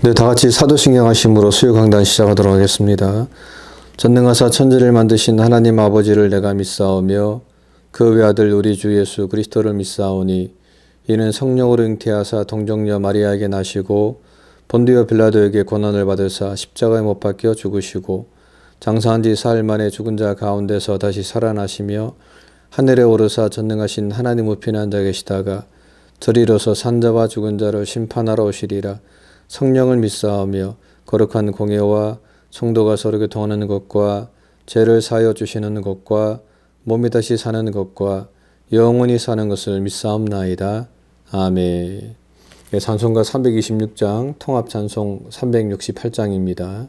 네, 다 같이 사도신경 하심으로 수요 강단 시작하도록 하겠습니다. 전능하사 천지를 만드신 하나님 아버지를 내가 믿사오며 그 외아들 우리 주 예수 그리스도를 믿사오니 이는 성령으로 잉태하사 동정녀 마리아에게 나시고 본디오 빌라도에게 고난을 받으사 십자가에 못 박혀 죽으시고 장사한 지 사흘 만에 죽은 자 가운데서 다시 살아나시며 하늘에 오르사 전능하신 하나님 우편에 앉아 계시다가 저리로서 산자와 죽은 자를 심판하러 오시리라. 성령을 믿사오며 거룩한 공예와 성도가 서로 교통하는 것과 죄를 사하여 주시는 것과 몸이 다시 사는 것과 영원히 사는 것을 믿사옵나이다. 아멘. 찬송가 326장 통합찬송 368장입니다.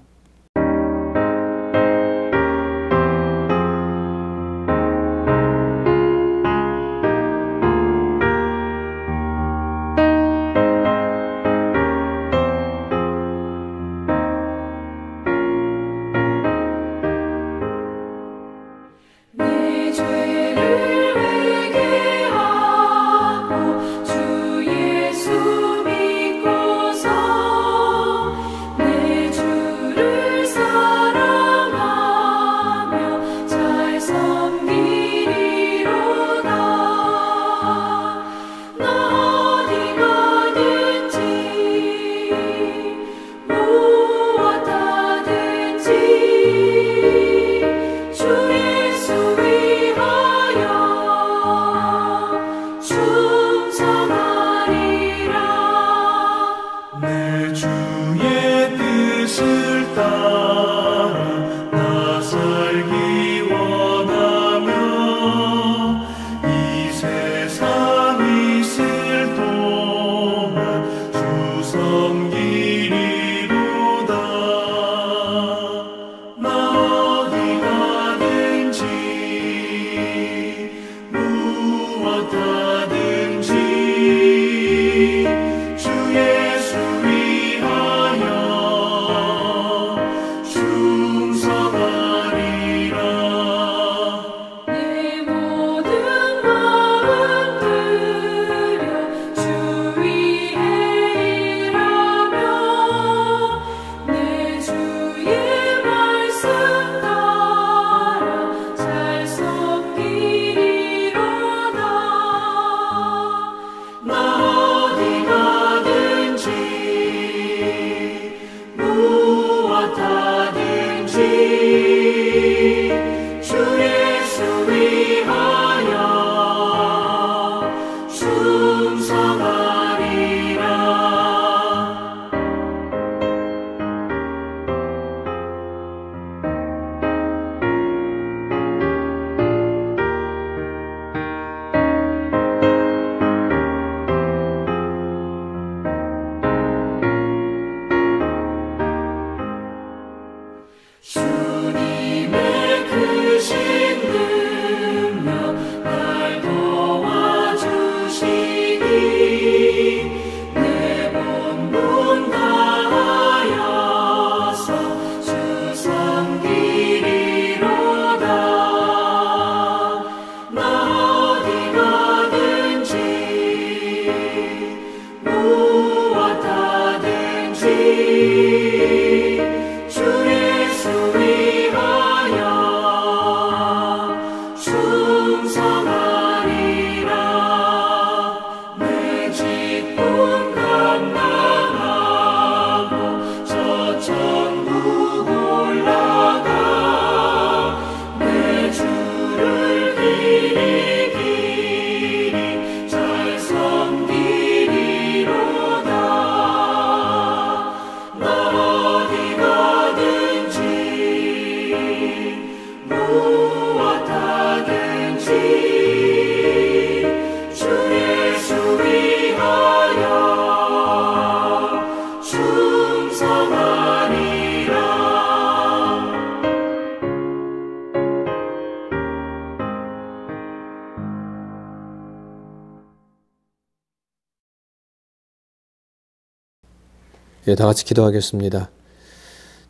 다 같이 기도하겠습니다.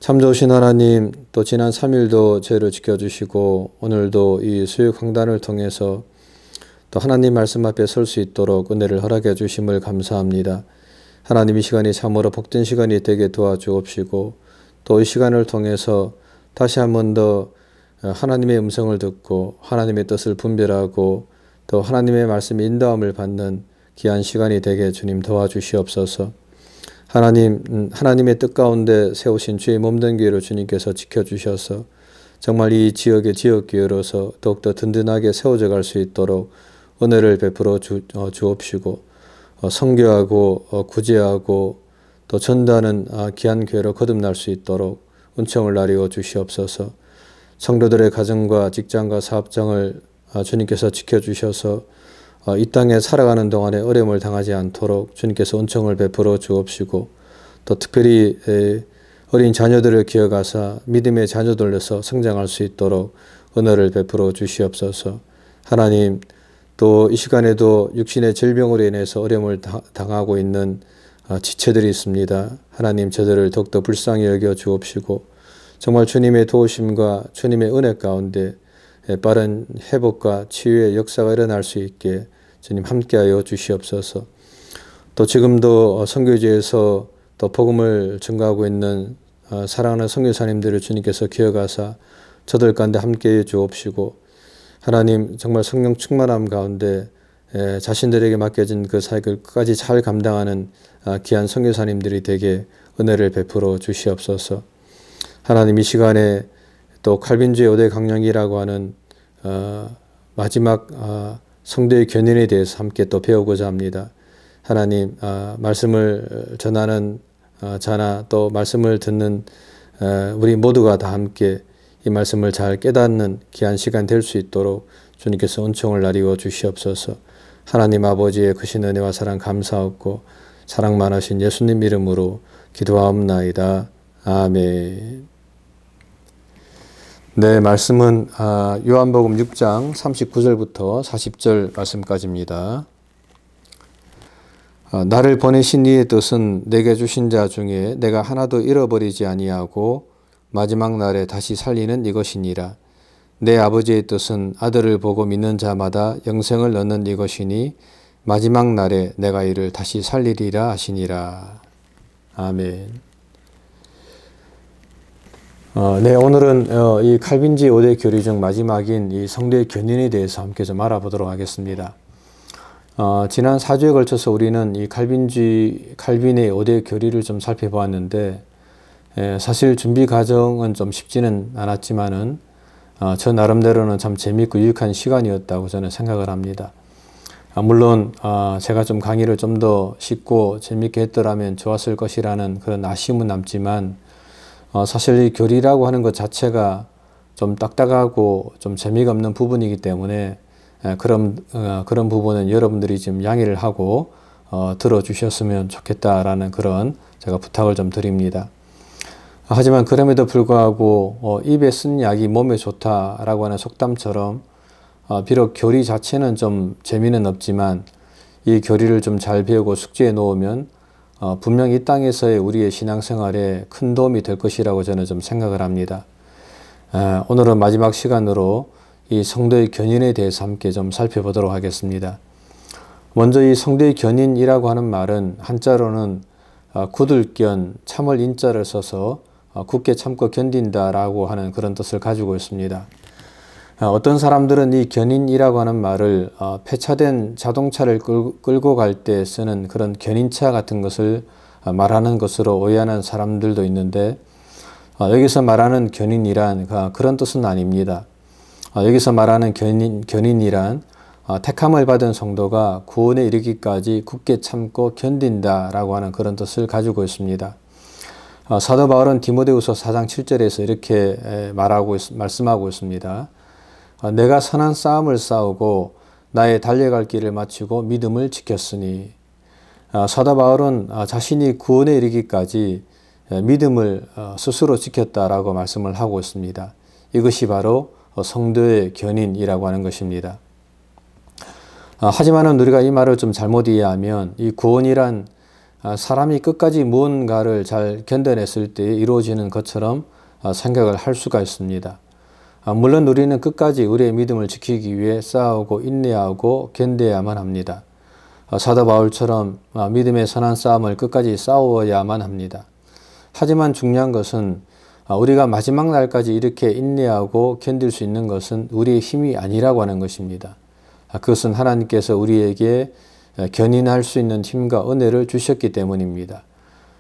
참 좋으신 하나님, 또 지난 3일도 저희를 지켜주시고 오늘도 이 수요 강단을 통해서 또 하나님 말씀 앞에 설 수 있도록 은혜를 허락해 주심을 감사합니다. 하나님 이 시간이 참으로 복된 시간이 되게 도와주옵시고 또 이 시간을 통해서 다시 한 번 더 하나님의 음성을 듣고 하나님의 뜻을 분별하고 또 하나님의 말씀의 인도함을 받는 귀한 시간이 되게 주님 도와주시옵소서. 하나님의 뜻 가운데 세우신 주의 몸된 교회로 주님께서 지켜주셔서 정말 이 지역의 지역교회로서 더욱더 든든하게 세워져 갈 수 있도록 은혜를 베풀어 주옵시고 선교하고 구제하고 또 전도하는 귀한 교회로 거듭날 수 있도록 은총을 나리워 주시옵소서. 성도들의 가정과 직장과 사업장을 주님께서 지켜주셔서 이 땅에 살아가는 동안에 어려움을 당하지 않도록 주님께서 은총을 베풀어 주옵시고 또 특별히 어린 자녀들을 기억하사 믿음의 자녀들로서 성장할 수 있도록 은혜를 베풀어 주시옵소서. 하나님, 또 이 시간에도 육신의 질병으로 인해서 어려움을 당하고 있는 지체들이 있습니다. 하나님, 저들을 더욱더 불쌍히 여겨 주옵시고 정말 주님의 도우심과 주님의 은혜 가운데 빠른 회복과 치유의 역사가 일어날 수 있게 주님 함께하여 주시옵소서. 또 지금도 선교지에서 또 복음을 증거하고 있는 사랑하는 선교사님들을 주님께서 기억하사 저들 가운데 함께해 주옵시고 하나님 정말 성령 충만함 가운데 자신들에게 맡겨진 그 사역을 끝까지 잘 감당하는 귀한 선교사님들이 되게 은혜를 베풀어 주시옵소서. 하나님 이 시간에 또 칼빈주의 5대 강령이라고 하는 마지막 성도의 견인에 대해서 함께 또 배우고자 합니다. 하나님 말씀을 전하는 자나 또 말씀을 듣는 우리 모두가 다 함께 이 말씀을 잘 깨닫는 귀한 시간 될 수 있도록 주님께서 은총을 나리워 주시옵소서. 하나님 아버지의 크신 은혜와 사랑 감사하고 사랑 많으신 예수님 이름으로 기도하옵나이다. 아멘. 네, 말씀은 요한복음 6장 39절부터 40절 말씀까지입니다. 나를 보내신 이의 뜻은 내게 주신 자 중에 내가 하나도 잃어버리지 아니하고 마지막 날에 다시 살리는 이것이니라. 내 아버지의 뜻은 아들을 보고 믿는 자마다 영생을 얻는 이것이니 마지막 날에 내가 이를 다시 살리리라 하시니라. 아멘. 네, 오늘은 이 칼빈주의 5대 교리 중 마지막인 이 성도의 견인에 대해서 함께 좀 알아보도록 하겠습니다. 지난 4주에 걸쳐서 우리는 이 칼빈의 5대 교리를 좀 살펴보았는데 사실 준비 과정은 좀 쉽지는 않았지만은 저 나름대로는 참 재미있고 유익한 시간이었다고 저는 생각을 합니다. 물론 제가 좀 강의를 좀 더 쉽고 재미있게 했더라면 좋았을 것이라는 그런 아쉬움은 남지만 사실 이 교리라고 하는 것 자체가 좀 딱딱하고 좀 재미가 없는 부분이기 때문에 그런 부분은 여러분들이 좀 양해를 하고 들어주셨으면 좋겠다라는 그런 제가 부탁을 좀 드립니다. 하지만 그럼에도 불구하고 입에 쓴 약이 몸에 좋다라고 하는 속담처럼 비록 교리 자체는 좀 재미는 없지만 이 교리를 좀 잘 배우고 숙지해 놓으면 분명 이 땅에서의 우리의 신앙생활에 큰 도움이 될 것이라고 저는 좀 생각을 합니다. 오늘은 마지막 시간으로 이 성도의 견인에 대해서 함께 좀 살펴보도록 하겠습니다. 먼저 이 성도의 견인이라고 하는 말은 한자로는 굳을견, 참을 인자를 써서 굳게 참고 견딘다라고 하는 그런 뜻을 가지고 있습니다. 어떤 사람들은 이 견인이라고 하는 말을 폐차된 자동차를 끌고 갈 때 쓰는 그런 견인차 같은 것을 말하는 것으로 오해하는 사람들도 있는데 여기서 말하는 견인이란 그런 뜻은 아닙니다. 여기서 말하는 견인이란 택함을 받은 성도가 구원에 이르기까지 굳게 참고 견딘다라고 하는 그런 뜻을 가지고 있습니다. 사도 바울은 디모데후서 4장 7절에서 이렇게 말씀하고 있습니다. 내가 선한 싸움을 싸우고 나의 달려갈 길을 마치고 믿음을 지켰으니. 사도 바울은 자신이 구원에 이르기까지 믿음을 스스로 지켰다라고 말씀을 하고 있습니다. 이것이 바로 성도의 견인이라고 하는 것입니다. 하지만 우리가 이 말을 좀 잘못 이해하면 이 구원이란 사람이 끝까지 무언가를 잘 견뎌냈을 때 이루어지는 것처럼 생각을 할 수가 있습니다. 물론 우리는 끝까지 우리의 믿음을 지키기 위해 싸우고 인내하고 견뎌야만 합니다. 사도 바울처럼 믿음의 선한 싸움을 끝까지 싸워야만 합니다. 하지만 중요한 것은 우리가 마지막 날까지 이렇게 인내하고 견딜 수 있는 것은 우리의 힘이 아니라고 하는 것입니다. 그것은 하나님께서 우리에게 견인할 수 있는 힘과 은혜를 주셨기 때문입니다.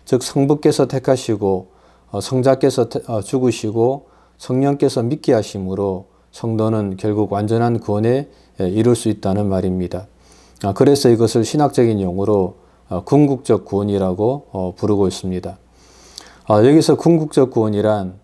즉 성부께서 택하시고 성자께서 죽으시고 성령께서 믿게 하심으로 성도는 결국 완전한 구원에 이룰 수 있다는 말입니다. 그래서 이것을 신학적인 용어로 궁극적 구원이라고 부르고 있습니다. 여기서 궁극적 구원이란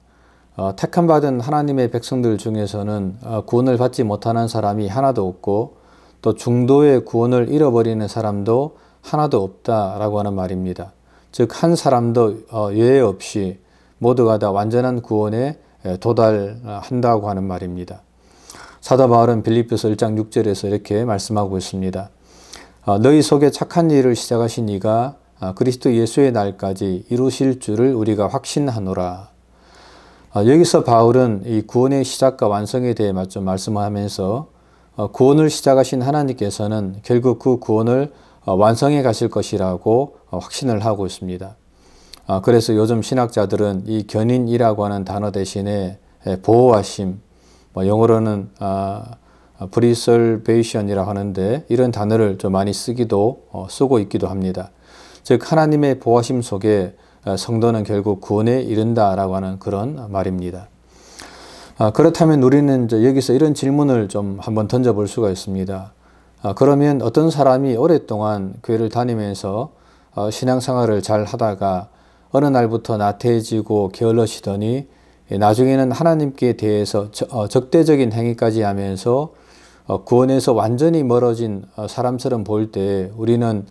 택함받은 하나님의 백성들 중에서는 구원을 받지 못하는 사람이 하나도 없고 또 중도의 구원을 잃어버리는 사람도 하나도 없다라고 하는 말입니다. 즉 한 사람도 예외 없이 모두가 다 완전한 구원에 도달한다고 하는 말입니다. 사도 바울은 빌립보서 1장 6절에서 이렇게 말씀하고 있습니다. 너희 속에 착한 일을 시작하신 이가 그리스도 예수의 날까지 이루실 줄을 우리가 확신하노라. 여기서 바울은 이 구원의 시작과 완성에 대해 좀 말씀하면서 구원을 시작하신 하나님께서는 결국 그 구원을 완성해 가실 것이라고 확신을 하고 있습니다. 그래서 요즘 신학자들은 이 견인이라고 하는 단어 대신에 보호하심, 영어로는 preservation이라고 하는데 이런 단어를 좀 많이 쓰고 있기도 합니다. 즉 하나님의 보호하심 속에 성도는 결국 구원에 이른다라고 하는 그런 말입니다. 그렇다면 우리는 이제 여기서 이런 질문을 좀 한번 던져볼 수가 있습니다. 그러면 어떤 사람이 오랫동안 교회를 다니면서 신앙생활을 잘 하다가 어느 날부터 나태해지고 게을러지더니 나중에는 하나님께 대해서 적대적인 행위까지 하면서 구원에서 완전히 멀어진 사람처럼 보일 때 우리는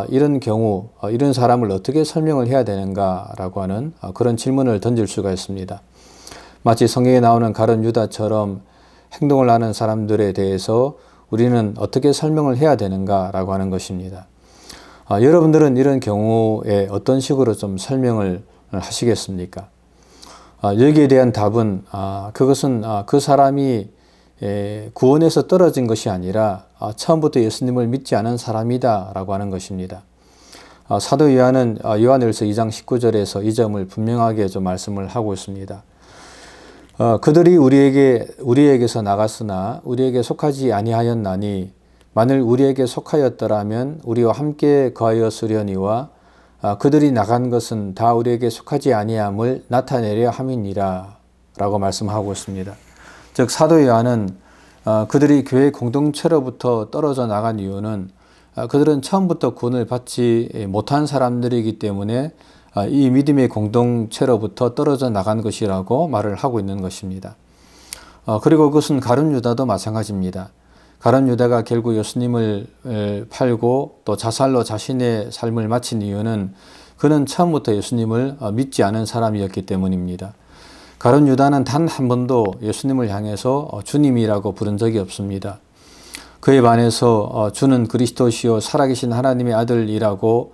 이런 경우 이런 사람을 어떻게 설명을 해야 되는가라고 하는 그런 질문을 던질 수가 있습니다. 마치 성경에 나오는 가룟 유다처럼 행동을 하는 사람들에 대해서 우리는 어떻게 설명을 해야 되는가라고 하는 것입니다. 여러분들은 이런 경우에 어떤 식으로 좀 설명을 하시겠습니까? 여기에 대한 답은 그것은 그 사람이 구원에서 떨어진 것이 아니라 처음부터 예수님을 믿지 않은 사람이다 라고 하는 것입니다. 사도 요한은 요한일서 2장 19절에서 이 점을 분명하게 좀 말씀을 하고 있습니다. 그들이 우리에게서 나갔으나 우리에게 속하지 아니하였나니 만일 우리에게 속하였더라면 우리와 함께 거하였으려니와 그들이 나간 것은 다 우리에게 속하지 아니함을 나타내려 함이니라 라고 말씀하고 있습니다. 즉 사도 요한은 그들이 교회 공동체로부터 떨어져 나간 이유는 그들은 처음부터 구원을 받지 못한 사람들이기 때문에 이 믿음의 공동체로부터 떨어져 나간 것이라고 말을 하고 있는 것입니다. 그리고 그것은 가룟 유다도 마찬가지입니다. 가룟 유다가 결국 예수님을 팔고 또 자살로 자신의 삶을 마친 이유는 그는 처음부터 예수님을 믿지 않은 사람이었기 때문입니다. 가룟 유다는 단 한 번도 예수님을 향해서 주님이라고 부른 적이 없습니다. 그에 반해서 주는 그리스도시요 살아계신 하나님의 아들이라고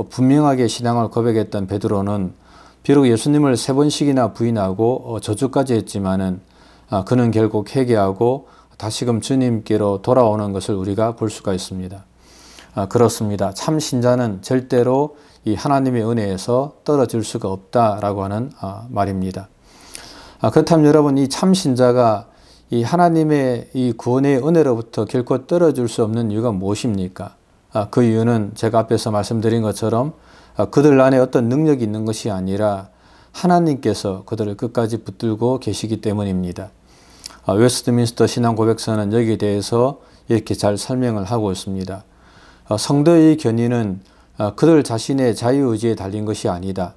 분명하게 신앙을 고백했던 베드로는 비록 예수님을 3번씩이나 부인하고 저주까지 했지만은 그는 결국 회개하고 다시금 주님께로 돌아오는 것을 우리가 볼 수가 있습니다. 그렇습니다. 참 신자는 절대로 이 하나님의 은혜에서 떨어질 수가 없다라고 하는 말입니다. 그렇다면 여러분, 이 참 신자가 이 하나님의 이 구원의 은혜로부터 결코 떨어질 수 없는 이유가 무엇입니까? 그 이유는 제가 앞에서 말씀드린 것처럼 그들 안에 어떤 능력이 있는 것이 아니라 하나님께서 그들을 끝까지 붙들고 계시기 때문입니다. 웨스트민스터 신앙고백서는 여기에 대해서 이렇게 잘 설명을 하고 있습니다. 성도의 견인은 그들 자신의 자유의지에 달린 것이 아니다.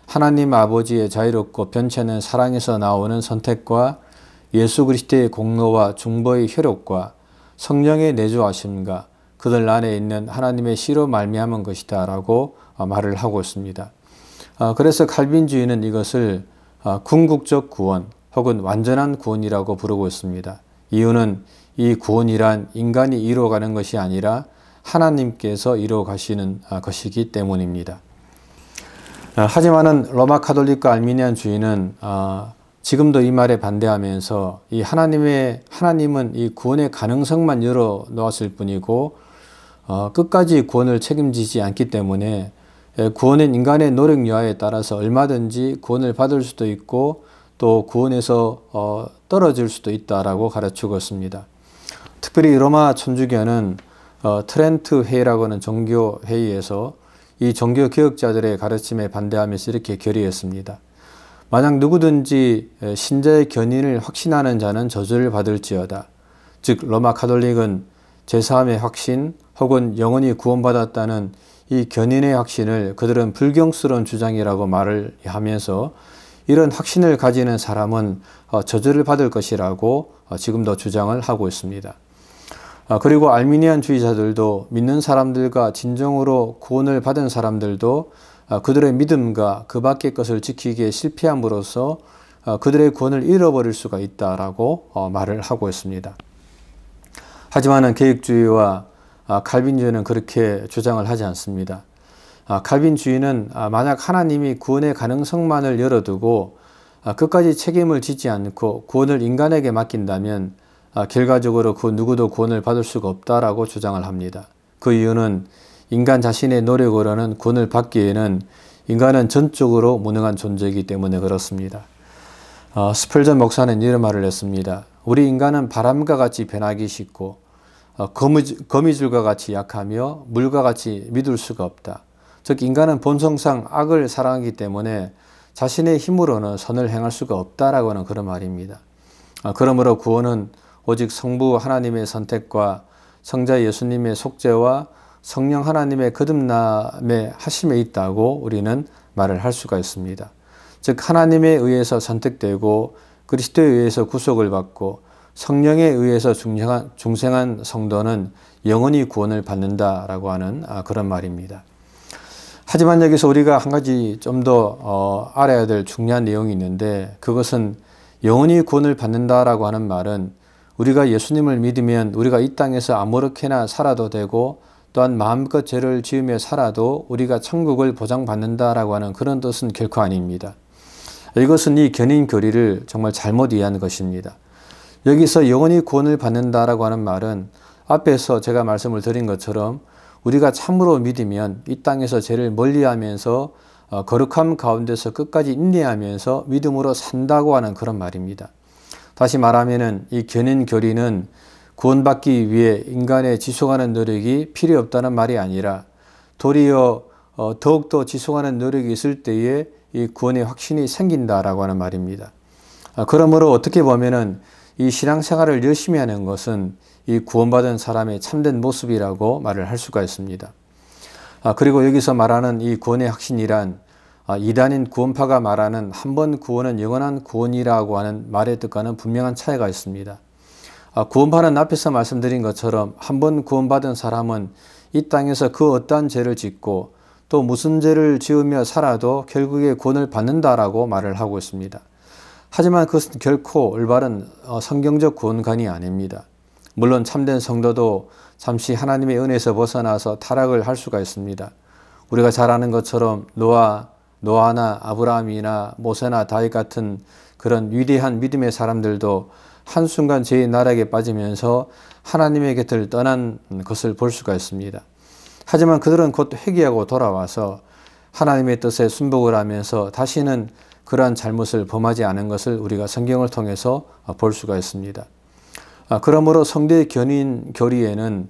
하나님 아버지의 자유롭고 변치않는 사랑에서 나오는 선택과 예수 그리스도의 공로와 중보의 효력과 성령의 내주하심과 그들 안에 있는 하나님의 씨로 말미암은 것이다 라고 말을 하고 있습니다. 그래서 칼빈주의는 이것을 궁극적 구원 혹은 완전한 구원이라고 부르고 있습니다. 이유는 이 구원이란 인간이 이루어가는 것이 아니라 하나님께서 이루어가시는 것이기 때문입니다. 하지만은 로마 카톨릭과 알미니안주의는 지금도 이 말에 반대하면서 하나님은 이 구원의 가능성만 열어 놓았을 뿐이고 끝까지 구원을 책임지지 않기 때문에 구원은 인간의 노력 여하에 따라서 얼마든지 구원을 받을 수도 있고 또 구원에서 떨어질 수도 있다라고 가르치고 있습니다. 특별히 로마 천주교는 트렌트 회의라고 하는 종교 회의에서 이 종교 개혁자들의 가르침에 반대하면서 이렇게 결의했습니다. 만약 누구든지 신자의 견인을 확신하는 자는 저주를 받을지어다. 즉 로마 가톨릭은 제사함의 확신 혹은 영원히 구원받았다는 이 견인의 확신을 그들은 불경스러운 주장이라고 말을 하면서 이런 확신을 가지는 사람은 저주를 받을 것이라고 지금도 주장을 하고 있습니다. 그리고 알미니안주의자들도 믿는 사람들과 진정으로 구원을 받은 사람들도 그들의 믿음과 그 밖의 것을 지키기에 실패함으로써 그들의 구원을 잃어버릴 수가 있다라고 말을 하고 있습니다. 하지만 개혁주의와 칼빈주의는 그렇게 주장을 하지 않습니다. 칼빈주의는 만약 하나님이 구원의 가능성만을 열어두고 끝까지 책임을 지지 않고 구원을 인간에게 맡긴다면 결과적으로 그 누구도 구원을 받을 수가 없다라고 주장을 합니다. 그 이유는 인간 자신의 노력으로는 구원을 받기에는 인간은 전적으로 무능한 존재이기 때문에 그렇습니다. 스펄전 목사는 이런 말을 했습니다. 우리 인간은 바람과 같이 변하기 쉽고 거미줄과 같이 약하며 물과 같이 믿을 수가 없다. 즉 인간은 본성상 악을 사랑하기 때문에 자신의 힘으로는 선을 행할 수가 없다라고 하는 그런 말입니다. 그러므로 구원은 오직 성부 하나님의 선택과 성자 예수님의 속죄와 성령 하나님의 거듭남의 하심에 있다고 우리는 말을 할 수가 있습니다. 즉 하나님에 의해서 선택되고 그리스도에 의해서 구속을 받고 성령에 의해서 중생한 성도는 영원히 구원을 받는다라고 하는 그런 말입니다. 하지만 여기서 우리가 한 가지 좀 더 알아야 될 중요한 내용이 있는데 그것은 영원히 구원을 받는다라고 하는 말은 우리가 예수님을 믿으면 우리가 이 땅에서 아무렇게나 살아도 되고 또한 마음껏 죄를 지으며 살아도 우리가 천국을 보장받는다라고 하는 그런 뜻은 결코 아닙니다. 이것은 이 견인 교리를 정말 잘못 이해한 것입니다. 여기서 영원히 구원을 받는다라고 하는 말은 앞에서 제가 말씀을 드린 것처럼 우리가 참으로 믿으면 이 땅에서 죄를 멀리하면서 거룩함 가운데서 끝까지 인내하면서 믿음으로 산다고 하는 그런 말입니다. 다시 말하면 이 견인 교리는 구원받기 위해 인간의 지속하는 노력이 필요 없다는 말이 아니라 도리어 더욱더 지속하는 노력이 있을 때에 이 구원의 확신이 생긴다라고 하는 말입니다. 그러므로 어떻게 보면은 이 신앙생활을 열심히 하는 것은 이 구원받은 사람의 참된 모습이라고 말을 할 수가 있습니다. 그리고 여기서 말하는 이 구원의 확신이란 이단인 구원파가 말하는 한 번 구원은 영원한 구원이라고 하는 말의 뜻과는 분명한 차이가 있습니다. 구원파는 앞에서 말씀드린 것처럼 한 번 구원받은 사람은 이 땅에서 그 어떠한 죄를 짓고 또 무슨 죄를 지으며 살아도 결국에 구원을 받는다라고 말을 하고 있습니다. 하지만 그것은 결코 올바른 성경적 구원관이 아닙니다. 물론 참된 성도도 잠시 하나님의 은혜에서 벗어나서 타락을 할 수가 있습니다. 우리가 잘 아는 것처럼 노아나 아브라함이나 모세나 다윗 같은 그런 위대한 믿음의 사람들도 한순간 죄의 나락에 빠지면서 하나님의 곁을 떠난 것을 볼 수가 있습니다. 하지만 그들은 곧 회개하고 돌아와서 하나님의 뜻에 순복을 하면서 다시는 그러한 잘못을 범하지 않은 것을 우리가 성경을 통해서 볼 수가 있습니다. 그러므로 성도의 견인 교리에는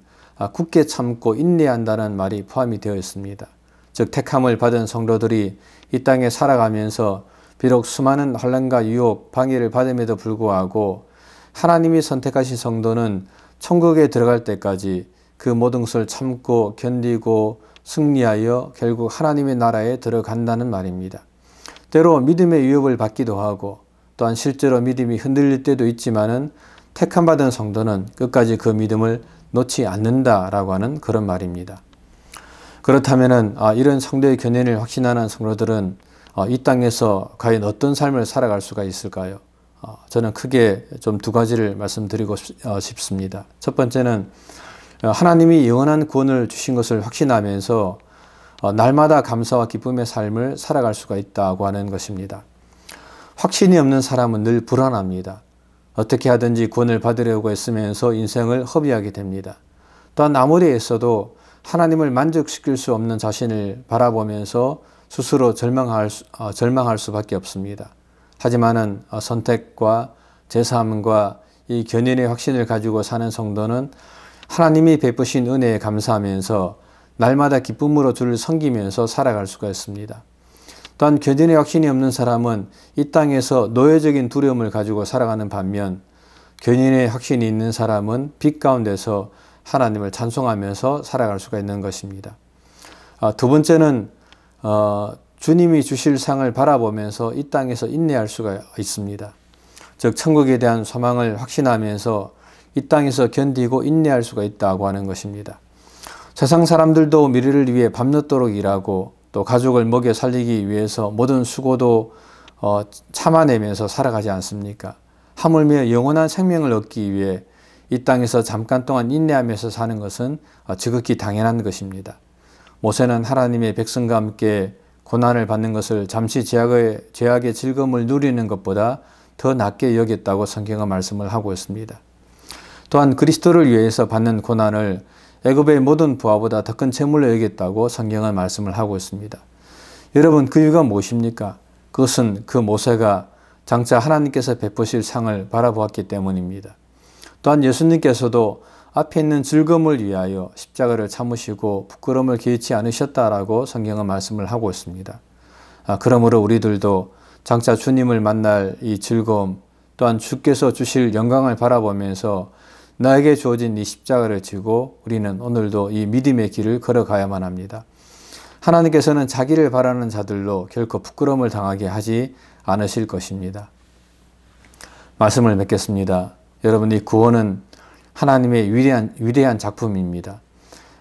굳게 참고 인내한다는 말이 포함이 되어 있습니다. 즉 택함을 받은 성도들이 이 땅에 살아가면서 비록 수많은 환난과 유혹, 방해를 받음에도 불구하고 하나님이 선택하신 성도는 천국에 들어갈 때까지 그 모든 것을 참고 견디고 승리하여 결국 하나님의 나라에 들어간다는 말입니다. 때로 믿음의 위협을 받기도 하고 또한 실제로 믿음이 흔들릴 때도 있지만은 택함받은 성도는 끝까지 그 믿음을 놓지 않는다라고 하는 그런 말입니다. 그렇다면은 이런 성도의 견인을 확신하는 성도들은 이 땅에서 과연 어떤 삶을 살아갈 수가 있을까요? 저는 크게 좀 두 가지를 말씀드리고 싶습니다. 첫 번째는 하나님이 영원한 구원을 주신 것을 확신하면서 날마다 감사와 기쁨의 삶을 살아갈 수가 있다고 하는 것입니다. 확신이 없는 사람은 늘 불안합니다. 어떻게 하든지 구원을 받으려고 애쓰면서 인생을 허비하게 됩니다. 또한 아무리 애써도 하나님을 만족시킬 수 없는 자신을 바라보면서 스스로 절망할 수밖에 없습니다. 하지만은 선택과 제사함과 이 견인의 확신을 가지고 사는 성도는 하나님이 베푸신 은혜에 감사하면서 날마다 기쁨으로 주를 섬기면서 살아갈 수가 있습니다. 또한 견인의 확신이 없는 사람은 이 땅에서 노예적인 두려움을 가지고 살아가는 반면 견인의 확신이 있는 사람은 빛 가운데서 하나님을 찬송하면서 살아갈 수가 있는 것입니다. 두 번째는 주님이 주실 상을 바라보면서 이 땅에서 인내할 수가 있습니다. 즉 천국에 대한 소망을 확신하면서 이 땅에서 견디고 인내할 수가 있다고 하는 것입니다. 세상 사람들도 미래를 위해 밤늦도록 일하고 또 가족을 먹여 살리기 위해서 모든 수고도 참아내면서 살아가지 않습니까? 하물며 영원한 생명을 얻기 위해 이 땅에서 잠깐 동안 인내하면서 사는 것은 지극히 당연한 것입니다. 모세는 하나님의 백성과 함께 고난을 받는 것을 잠시 죄악의 즐거움을 누리는 것보다 더 낫게 여겼다고 성경은 말씀을 하고 있습니다. 또한 그리스도를 위해서 받는 고난을 애굽의 모든 부하보다 더 큰 재물로 여겼다고 성경은 말씀을 하고 있습니다. 여러분, 그 이유가 무엇입니까? 그것은 그 모세가 장차 하나님께서 베푸실 상을 바라보았기 때문입니다. 또한 예수님께서도 앞에 있는 즐거움을 위하여 십자가를 참으시고 부끄러움을 개의치 않으셨다라고 성경은 말씀을 하고 있습니다. 그러므로 우리들도 장차 주님을 만날 이 즐거움, 또한 주께서 주실 영광을 바라보면서 나에게 주어진 이 십자가를 지고 우리는 오늘도 이 믿음의 길을 걸어가야만 합니다. 하나님께서는 자기를 바라는 자들로 결코 부끄러움을 당하게 하지 않으실 것입니다. 말씀을 맺겠습니다. 여러분, 이 구원은 하나님의 위대한 작품입니다.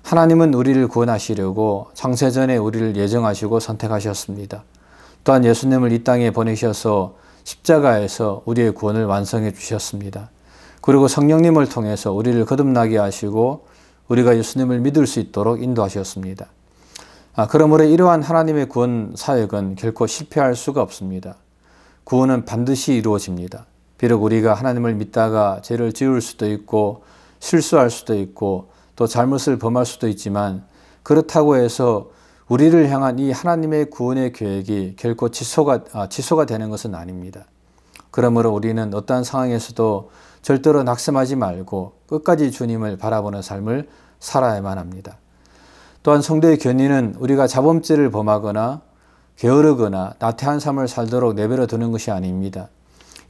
하나님은 우리를 구원하시려고 창세전에 우리를 예정하시고 선택하셨습니다. 또한 예수님을 이 땅에 보내셔서 십자가에서 우리의 구원을 완성해 주셨습니다. 그리고 성령님을 통해서 우리를 거듭나게 하시고 우리가 예수님을 믿을 수 있도록 인도하셨습니다. 그러므로 이러한 하나님의 구원 사역은 결코 실패할 수가 없습니다. 구원은 반드시 이루어집니다. 비록 우리가 하나님을 믿다가 죄를 지을 수도 있고 실수할 수도 있고 또 잘못을 범할 수도 있지만 그렇다고 해서 우리를 향한 이 하나님의 구원의 계획이 결코 취소가 되는 것은 아닙니다. 그러므로 우리는 어떠한 상황에서도 절대로 낙심하지 말고 끝까지 주님을 바라보는 삶을 살아야만 합니다. 또한 성도의 견인은 우리가 자범죄를 범하거나 게으르거나 나태한 삶을 살도록 내버려 두는 것이 아닙니다.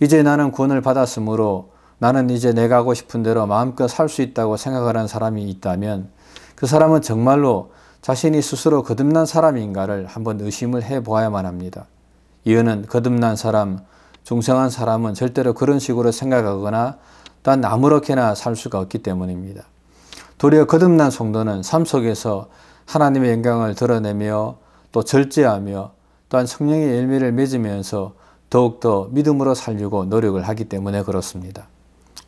이제 나는 구원을 받았으므로 나는 이제 내가 하고 싶은 대로 마음껏 살 수 있다고 생각하는 사람이 있다면 그 사람은 정말로 자신이 스스로 거듭난 사람인가를 한번 의심을 해보아야만 합니다. 이유는 거듭난 사람, 중생한 사람은 절대로 그런 식으로 생각하거나 단 아무렇게나 살 수가 없기 때문입니다. 도리어 거듭난 성도는 삶 속에서 하나님의 영광을 드러내며 또 절제하며 또한 성령의 열매를 맺으면서 더욱더 믿음으로 살려고 노력을 하기 때문에 그렇습니다.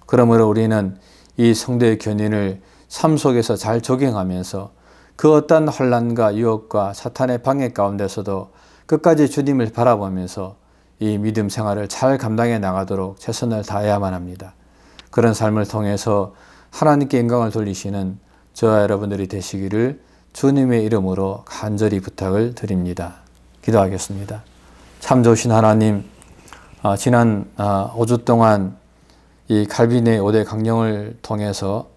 그러므로 우리는 이 성도의 견인을 삶 속에서 잘 적용하면서 그 어떤 혼란과 유혹과 사탄의 방해 가운데서도 끝까지 주님을 바라보면서 이 믿음 생활을 잘 감당해 나가도록 최선을 다해야만 합니다. 그런 삶을 통해서 하나님께 영광을 돌리시는 저와 여러분들이 되시기를 주님의 이름으로 간절히 부탁을 드립니다. 기도하겠습니다. 참 좋으신 하나님, 지난 5주 동안 이 갈빈의 5대 강령을 통해서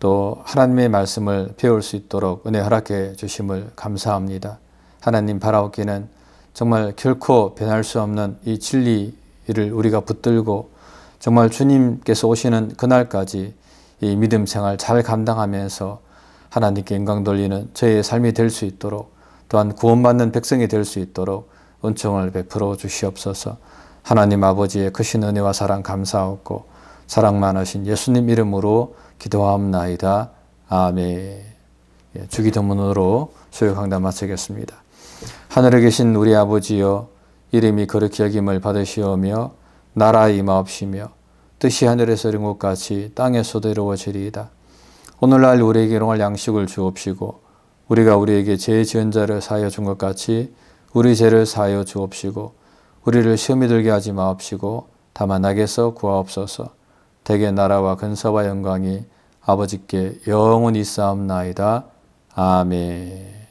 또 하나님의 말씀을 배울 수 있도록 은혜 허락해 주심을 감사합니다. 하나님 바라옵기는 정말 결코 변할 수 없는 이 진리를 우리가 붙들고 정말 주님께서 오시는 그날까지 이 믿음 생활 잘 감당하면서 하나님께 영광 돌리는 저의 삶이 될 수 있도록 또한 구원받는 백성이 될 수 있도록 은총을 베풀어 주시옵소서. 하나님 아버지의 크신 은혜와 사랑 감사하고 사랑 많으신 예수님 이름으로 기도하옵나이다. 아멘. 주기도문으로 수요 강단 마치겠습니다. 하늘에 계신 우리 아버지여, 이름이 거룩히 여김을 받으시오며 나라에 임하옵시며 뜻이 하늘에서 이룬 것 같이 땅에서도 이루어지리이다. 오늘날 우리에게 일용할 양식을 주옵시고 우리가 우리에게 죄 지은 자를 사하여 준 것 같이 우리 죄를 사하여 주옵시고 우리를 시험에 들게 하지 마옵시고 다만 악에서 구하옵소서. 대개 나라와 근사와 영광이 아버지께 영원히 있사옵나이다. 아멘.